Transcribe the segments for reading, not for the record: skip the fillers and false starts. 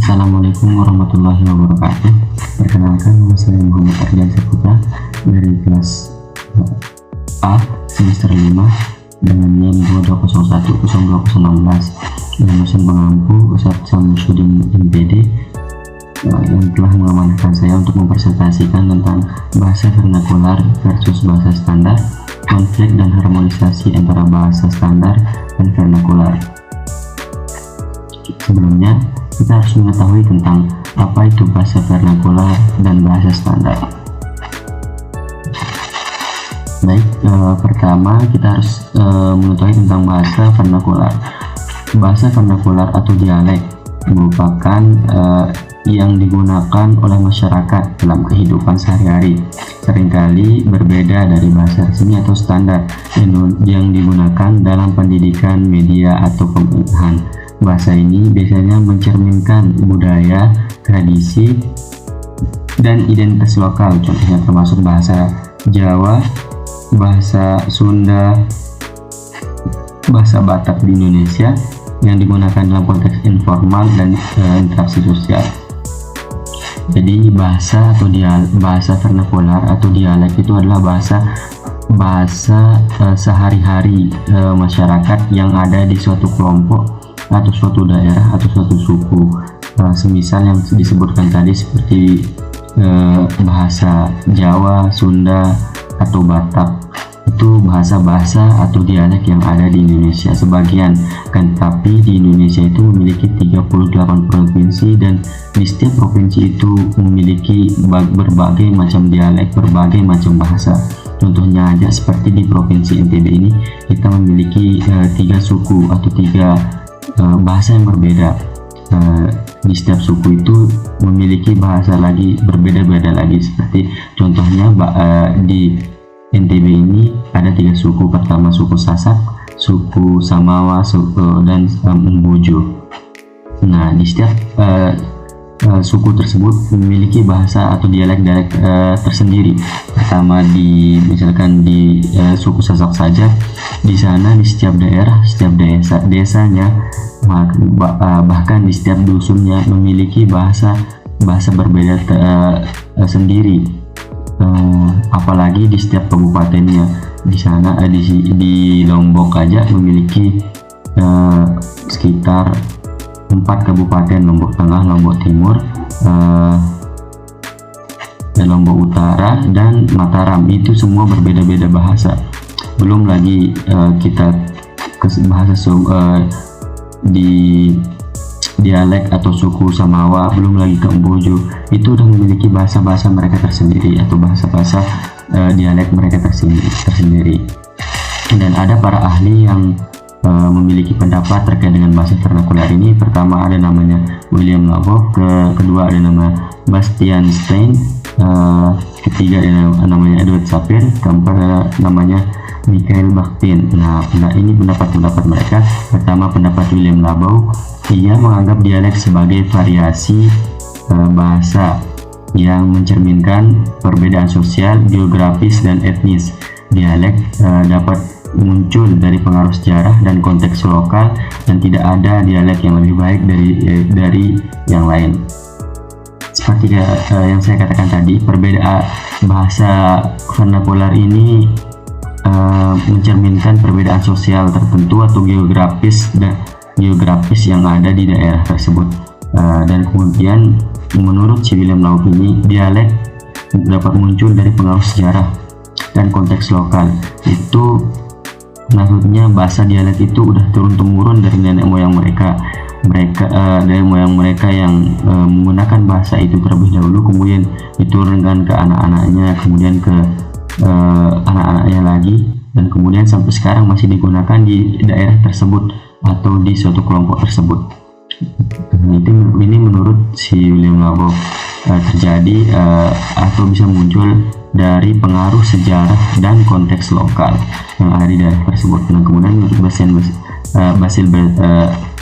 Assalamualaikum warahmatullahi wabarakatuh. Perkenalkan, nama saya Muhammad Ardian Saputra dari kelas A semester 5 dengan NIM 2201-02016 dan dosen pengampu Ustadz Samsudin MPD yang telah mengamanahkan saya untuk mempresentasikan tentang bahasa vernakular versus bahasa standar, konflik dan harmonisasi antara bahasa standar dan vernakular. Sebelumnya, kita harus mengetahui tentang apa itu bahasa vernakular dan bahasa standar. Baik, pertama kita harus mengetahui tentang bahasa vernakular. Bahasa vernakular atau dialek merupakan yang digunakan oleh masyarakat dalam kehidupan sehari-hari, seringkali berbeda dari bahasa resmi atau standar yang digunakan dalam pendidikan, media, atau pemerintahan. Bahasa ini biasanya mencerminkan budaya, tradisi, dan identitas lokal, contohnya termasuk bahasa Jawa, bahasa Sunda, bahasa Batak di Indonesia yang digunakan dalam konteks informal dan interaksi sosial. Jadi bahasa vernakular atau dialek itu adalah bahasa sehari-hari masyarakat yang ada di suatu kelompok atau suatu daerah atau suatu suku, semisal yang disebutkan tadi seperti bahasa Jawa, Sunda, atau Batak. Itu bahasa-bahasa atau dialek yang ada di Indonesia sebagian, kan, tapi di Indonesia itu memiliki 38 provinsi dan di setiap provinsi itu memiliki berbagai macam dialek, berbagai macam bahasa. Contohnya aja seperti di provinsi NTB ini kita memiliki 3 suku atau 3 bahasa yang berbeda. Di setiap suku itu memiliki bahasa lagi berbeda-beda lagi, seperti contohnya di NTB ini ada 3 suku. Pertama suku Sasak, suku Samawa, dan Mbojo. Nah, di setiap suku tersebut memiliki bahasa atau dialek-dialek tersendiri. Pertama misalkan di suku Sasak saja, di sana di setiap daerah, setiap desanya, bahkan di setiap dusunnya memiliki bahasa berbeda sendiri. Apalagi di setiap kabupatennya. Di sana di Lombok aja memiliki sekitar 4 kabupaten: Lombok Tengah, Lombok Timur, Lombok Utara, dan Mataram. Itu semua berbeda-beda bahasa. Belum lagi kita ke bahasa di dialek atau suku Samawa, belum lagi ke Mbojo, itu udah memiliki bahasa-bahasa mereka tersendiri atau bahasa-bahasa dialek mereka tersendiri. Dan ada para ahli yang memiliki pendapat terkait dengan bahasa vernakular ini. Pertama ada namanya William Labov, kedua ada nama Bastian Stein, ketiga ada namanya Edward Sapir, keempat ada namanya Mikhail Bakhtin. Nah, ini pendapat mereka. Pertama, pendapat William Labov, ia menganggap dialek sebagai variasi bahasa yang mencerminkan perbedaan sosial, geografis, dan etnis. Dialek dapat muncul dari pengaruh sejarah dan konteks lokal, dan tidak ada dialek yang lebih baik dari yang lain. Seperti yang saya katakan tadi, perbedaan bahasa vernakular ini mencerminkan perbedaan sosial tertentu atau geografis yang ada di daerah tersebut. Dan kemudian menurut si William Labov ini, dialek dapat muncul dari pengaruh sejarah dan konteks lokal. Itu maksudnya bahasa dialek itu udah turun-temurun dari nenek moyang mereka yang menggunakan bahasa itu terlebih dahulu, kemudian diturunkan ke anak-anaknya, kemudian ke anak-anaknya lagi, dan kemudian sampai sekarang masih digunakan di daerah tersebut atau di suatu kelompok tersebut. Ini menurut si William Labov terjadi atau bisa muncul dari pengaruh sejarah dan konteks lokal yang ada di daerah tersebut. Nah, kemudian untuk Basil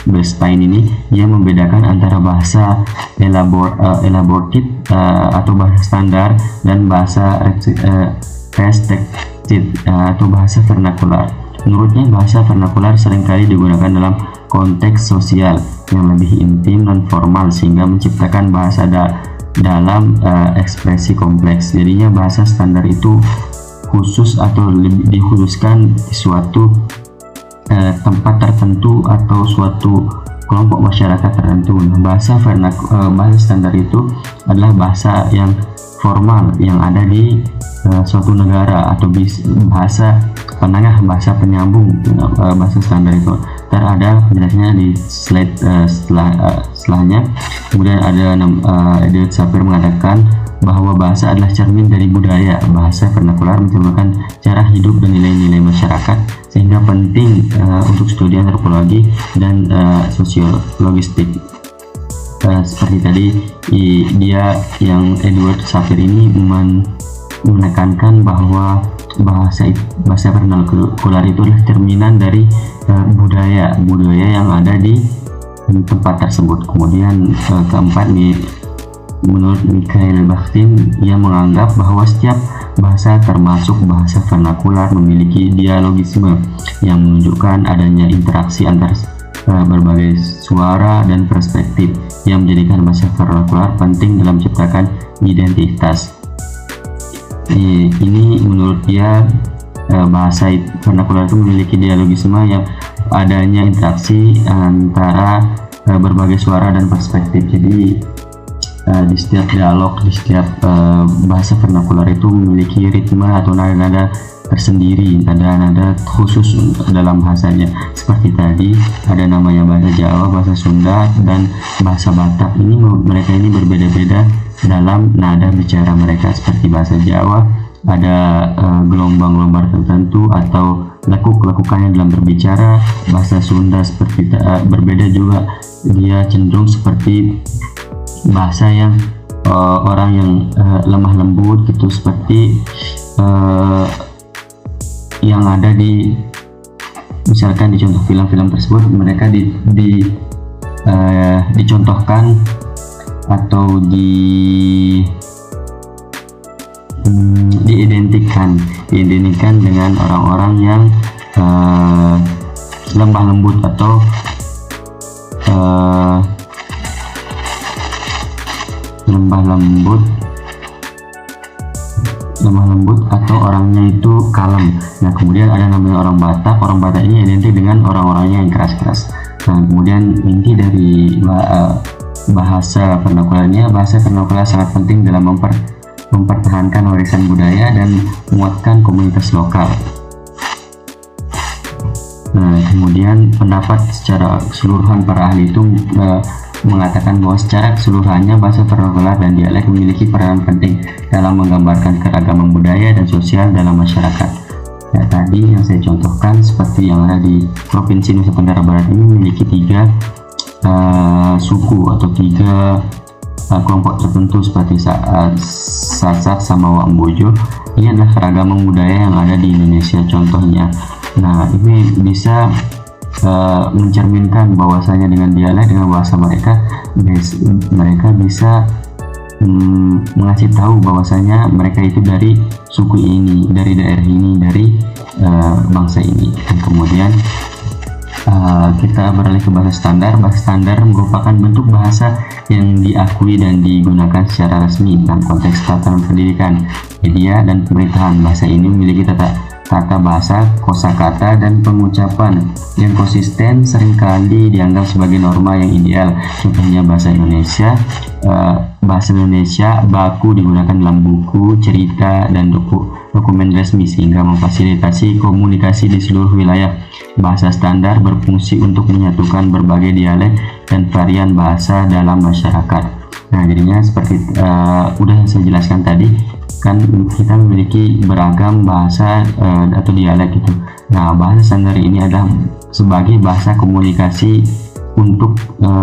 Bernstein ini, dia membedakan antara bahasa elaborated atau bahasa standar dan bahasa restricted atau bahasa vernakular. Menurutnya, bahasa vernakular seringkali digunakan dalam konteks sosial yang lebih intim dan formal sehingga menciptakan bahasa dalam ekspresi kompleks. Jadinya bahasa standar itu khusus atau lebih dikhususkan di suatu tempat tertentu atau suatu kelompok masyarakat tertentu. Bahasa standar itu adalah bahasa yang formal yang ada di suatu negara atau bahasa penengah, bahasa penyambung. Bahasa standar itu ada penjelasannya di slide setelahnya. Kemudian ada Edward Sapir mengatakan bahwa bahasa adalah cermin dari budaya. Bahasa vernakular mencerminkan cara hidup dan nilai-nilai masyarakat sehingga penting untuk studi antropologi dan sosiologistik. Seperti tadi dia yang Edward Sapir ini menekankan bahwa bahasa vernakular itu adalah cerminan dari budaya yang ada di tempat tersebut. Kemudian keempat menurut Mikhail Bakhtin, ia menganggap bahwa setiap bahasa termasuk bahasa vernakular memiliki dialogisme yang menunjukkan adanya interaksi antar berbagai suara dan perspektif yang menjadikan bahasa vernakular penting dalam menciptakan identitas. Ini menurut dia bahasa vernakular itu memiliki dialogisme yang adanya interaksi antara berbagai suara dan perspektif. Jadi di setiap dialog, di setiap bahasa vernakular itu memiliki ritme atau nada-nada tersendiri, nada-nada khusus dalam bahasanya. Seperti tadi ada namanya bahasa Jawa, bahasa Sunda, dan bahasa Batak. Mereka ini berbeda-beda dalam nada bicara mereka. Seperti bahasa Jawa ada gelombang-gelombang tertentu atau lekuk-lekukannya dalam berbicara. Bahasa Sunda seperti berbeda juga, dia cenderung seperti bahasa yang orang yang lemah lembut gitu, seperti yang ada di misalkan di contoh film-film tersebut. Mereka dicontohkan atau diidentikan dengan orang-orang yang lemah lembut atau lemah lembut atau orangnya itu kalem. Nah, kemudian ada namanya orang Batak. Orang Batak ini identik dengan orang-orangnya yang keras-keras. Nah, kemudian inti dari bahasa vernakularnya, bahasa vernakular sangat penting dalam mempertahankan warisan budaya dan menguatkan komunitas lokal. Nah, kemudian pendapat secara keseluruhan para ahli itu mengatakan bahwa secara keseluruhannya bahasa vernakular dan dialek memiliki peran penting dalam menggambarkan keragaman budaya dan sosial dalam masyarakat. Ya, tadi yang saya contohkan seperti yang ada di Provinsi Nusa Tenggara Barat ini memiliki 3 suku atau 3 kelompok tertentu seperti Sasak sama Wambojo. Ini adalah keragaman budaya yang ada di Indonesia contohnya. Nah, ini bisa mencerminkan bahwasanya dengan dialek, dengan bahasa mereka bisa mengasih tahu bahwasanya mereka itu dari suku ini, dari daerah ini, dari bangsa ini. Dan kemudian kita beralih ke bahasa standar. Bahasa standar merupakan bentuk bahasa yang diakui dan digunakan secara resmi dalam konteks tatanan pendidikan, media, dan pemerintahan. Bahasa ini memiliki tata bahasa, kosakata, dan pengucapan yang konsisten, seringkali dianggap sebagai norma yang ideal. Contohnya bahasa Indonesia. Bahasa Indonesia baku digunakan dalam buku, cerita, dan dokumen resmi sehingga memfasilitasi komunikasi di seluruh wilayah. Bahasa standar berfungsi untuk menyatukan berbagai dialek dan varian bahasa dalam masyarakat. Nah, jadinya seperti udah saya jelaskan tadi, kan kita memiliki beragam bahasa atau dialek gitu. Nah, bahasa standar ini adalah sebagai bahasa komunikasi untuk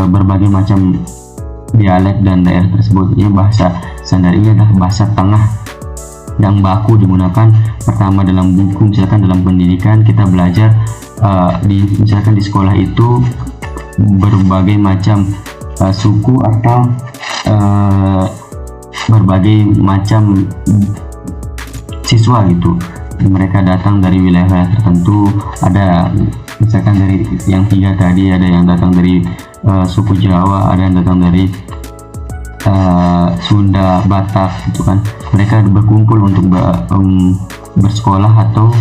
berbagai macam dialek dan daerah tersebut. Ini bahasa standar ini adalah bahasa tengah yang baku digunakan pertama dalam buku. Misalkan dalam pendidikan kita belajar misalkan di sekolah itu berbagai macam suku atau berbagai macam siswa gitu. Mereka datang dari wilayah tertentu, ada misalkan dari yang 3 tadi, ada yang datang dari suku Jawa, ada yang datang dari Sunda, Batak gitu kan. Mereka berkumpul untuk bersekolah atau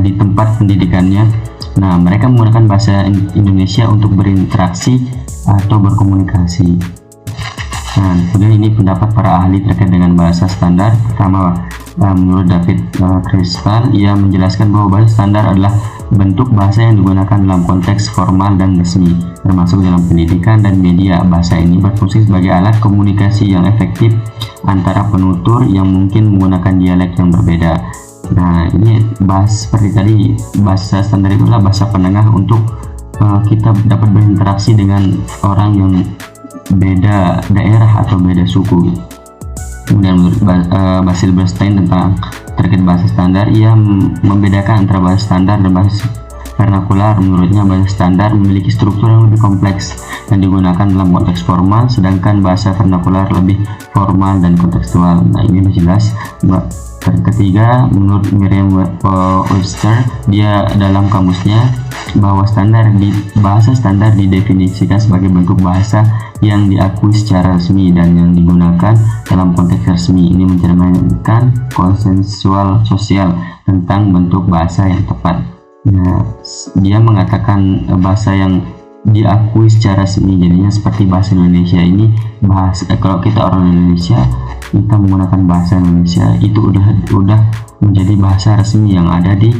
di tempat pendidikannya. Nah, mereka menggunakan bahasa Indonesia untuk berinteraksi atau berkomunikasi. Nah, kemudian ini pendapat para ahli terkait dengan bahasa standar. Pertama, menurut David Crystal, ia menjelaskan bahwa bahasa standar adalah bentuk bahasa yang digunakan dalam konteks formal dan resmi, termasuk dalam pendidikan dan media. Bahasa ini berfungsi sebagai alat komunikasi yang efektif antara penutur yang mungkin menggunakan dialek yang berbeda. Nah, ini seperti tadi, bahasa standar itu adalah bahasa penengah untuk kita dapat berinteraksi dengan orang yang beda daerah atau beda suku. Kemudian menurut Basil Bernstein terkait bahasa standar, ia membedakan antara bahasa standar dan bahasa vernakular. Menurutnya bahasa standar memiliki struktur yang lebih kompleks dan digunakan dalam konteks formal, sedangkan bahasa vernakular lebih formal dan kontekstual. Nah, ini lebih jelas. Ketiga, menurut Merriam-Webster, dia dalam kamusnya bahwa bahasa standar didefinisikan sebagai bentuk bahasa yang diakui secara resmi dan yang digunakan dalam konteks resmi. Ini mencerminkan konsensual sosial tentang bentuk bahasa yang tepat. Nah, dia mengatakan bahasa yang diakui secara resmi, jadinya seperti bahasa Indonesia ini, kalau kita orang Indonesia, kita menggunakan bahasa Indonesia, itu udah menjadi bahasa resmi yang ada di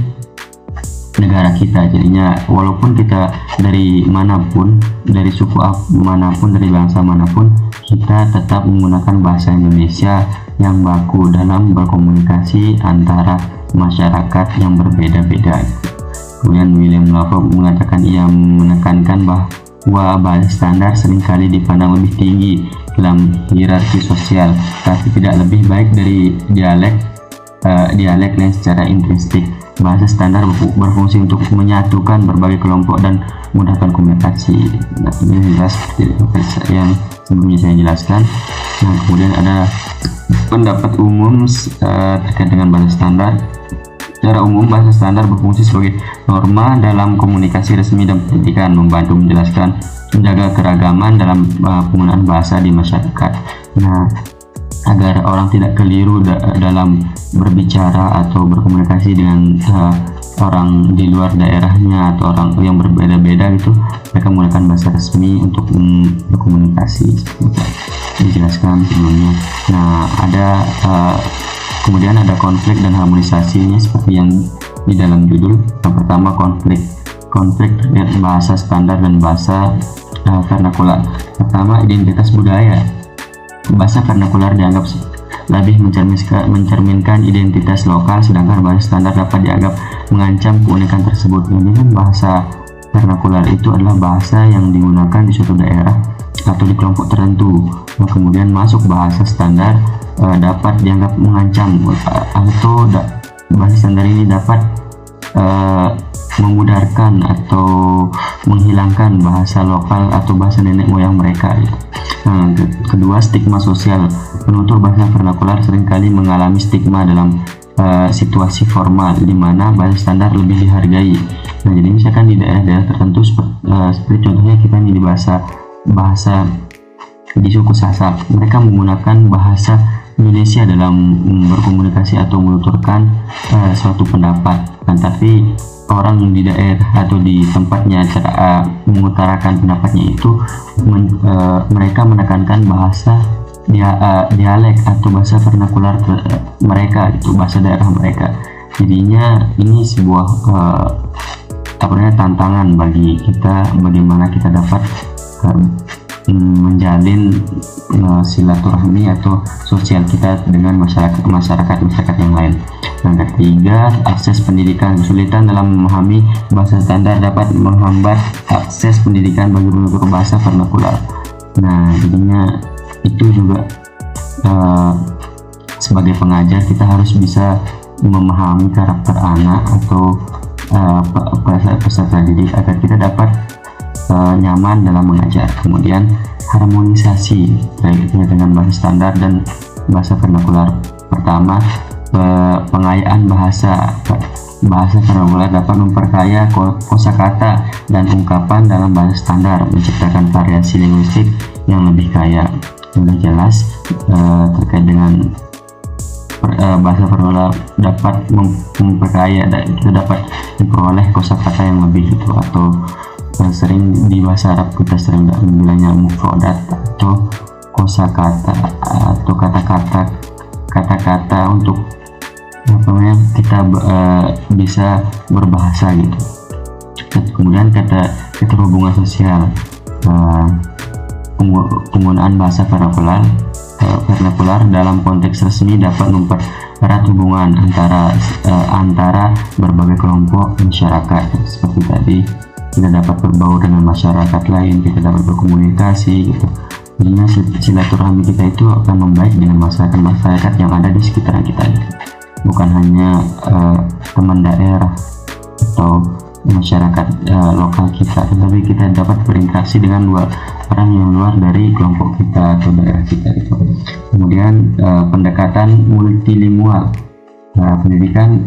negara kita. Jadinya walaupun kita dari manapun, dari suku manapun, dari bangsa manapun, kita tetap menggunakan bahasa Indonesia yang baku dalam berkomunikasi antara masyarakat yang berbeda-beda. Kemudian William Love mengatakan, ia menekankan bahwa bahasa standar seringkali dipandang lebih tinggi dalam hierarki sosial, tapi tidak lebih baik dari dialek lain secara intrinsik. Bahasa standar berfungsi untuk menyatukan berbagai kelompok dan memudahkan komunikasi. Nah, ini jelas seperti yang sebelumnya saya jelaskan. Nah, kemudian ada pendapat umum terkait dengan bahasa standar. Secara umum, bahasa standar berfungsi sebagai norma dalam komunikasi resmi dan pendidikan, membantu menjaga keragaman dalam penggunaan bahasa di masyarakat. Nah, agar orang tidak keliru dalam berbicara atau berkomunikasi dengan orang di luar daerahnya atau orang yang berbeda-beda gitu, mereka menggunakan bahasa resmi untuk berkomunikasi. Dijelaskan sebelumnya. Nah, kemudian ada konflik dan harmonisasinya seperti yang di dalam judul. Yang pertama, konflik terkait bahasa standar dan bahasa vernakular. Pertama, identitas budaya. Bahasa vernakular dianggap lebih mencerminkan identitas lokal, sedangkan bahasa standar dapat dianggap mengancam keunikan tersebut. Jadi kan bahasa vernakular itu adalah bahasa yang digunakan di suatu daerah atau di kelompok tertentu. Nah, kemudian masuk bahasa standar dapat dianggap mengancam, atau bahasa standar ini dapat memudarkan atau menghilangkan bahasa lokal atau bahasa nenek moyang mereka. Nah, kedua, stigma sosial. Penutur bahasa vernakular seringkali mengalami stigma dalam situasi formal di mana bahasa standar lebih dihargai. Nah, jadi misalkan di daerah-daerah tertentu seperti contohnya kita nih di bahasa di suku Sasak, mereka menggunakan bahasa Indonesia dalam berkomunikasi atau menuturkan suatu pendapat. Tapi orang di daerah atau di tempatnya cara mengutarakan pendapatnya itu mereka menekankan bahasa dialek atau bahasa vernakular mereka, itu bahasa daerah mereka. Jadinya ini sebuah tantangan bagi kita, bagaimana kita dapat menjalin silaturahmi atau sosial kita dengan masyarakat yang lain. Yang ketiga, akses pendidikan. Kesulitan dalam memahami bahasa standar dapat menghambat akses pendidikan bagi penutur bahasa vernakular. Nah, jadinya itu juga sebagai pengajar kita harus bisa memahami karakter anak atau peserta didik agar kita dapat nyaman dalam mengajar. Kemudian harmonisasi dengan bahasa standar dan bahasa vernakular. Pertama, pengayaan bahasa. bahasa vernakular dapat memperkaya kosakata dan ungkapan dalam bahasa standar, menciptakan variasi linguistik yang lebih kaya. Sudah jelas terkait dengan bahasa vernakular dapat memperkaya dan kita dapat memperoleh kosakata yang lebih gitu, atau sering di bahasa Arab kita sering bilangnya mufradat atau kosakata atau kata-kata untuk kita bisa berbahasa gitu. Kemudian kata hubungan sosial, penggunaan bahasa vernakular dalam konteks resmi dapat mempererat hubungan antara berbagai kelompok masyarakat. Seperti tadi, kita dapat berbaur dengan masyarakat lain, kita dapat berkomunikasi gitu. Jadinya silaturahmi kita itu akan membaik dengan masyarakat yang ada di sekitaran kita gitu. Bukan hanya teman daerah atau masyarakat lokal kita, tapi kita dapat berinteraksi dengan orang yang luar dari kelompok kita atau daerah kita itu. Kemudian pendekatan multilingual, pendidikan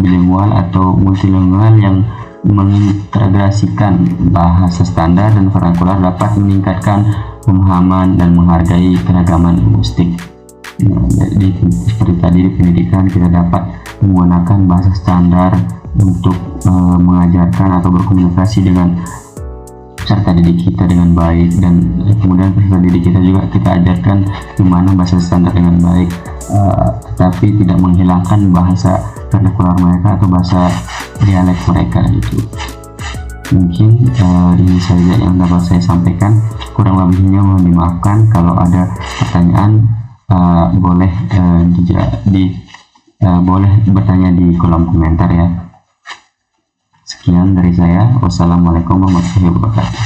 bilingual atau multilingual yang mengintegrasikan bahasa standar dan vernakular dapat meningkatkan pemahaman dan menghargai keragaman linguistik. Jadi seperti tadi di pendidikan kita dapat menggunakan bahasa standar untuk mengajarkan atau berkomunikasi dengan peserta didik kita dengan baik, dan kemudian peserta didik kita juga kita ajarkan gimana bahasa standar dengan baik, tetapi tidak menghilangkan bahasa vernakular mereka atau bahasa dialek mereka gitu. Mungkin ini saja yang dapat saya sampaikan, kurang lebihnya mohon dimaafkan. Kalau ada pertanyaan boleh boleh bertanya di kolom komentar ya. Sekian dari saya. Wassalamualaikum warahmatullahi wabarakatuh.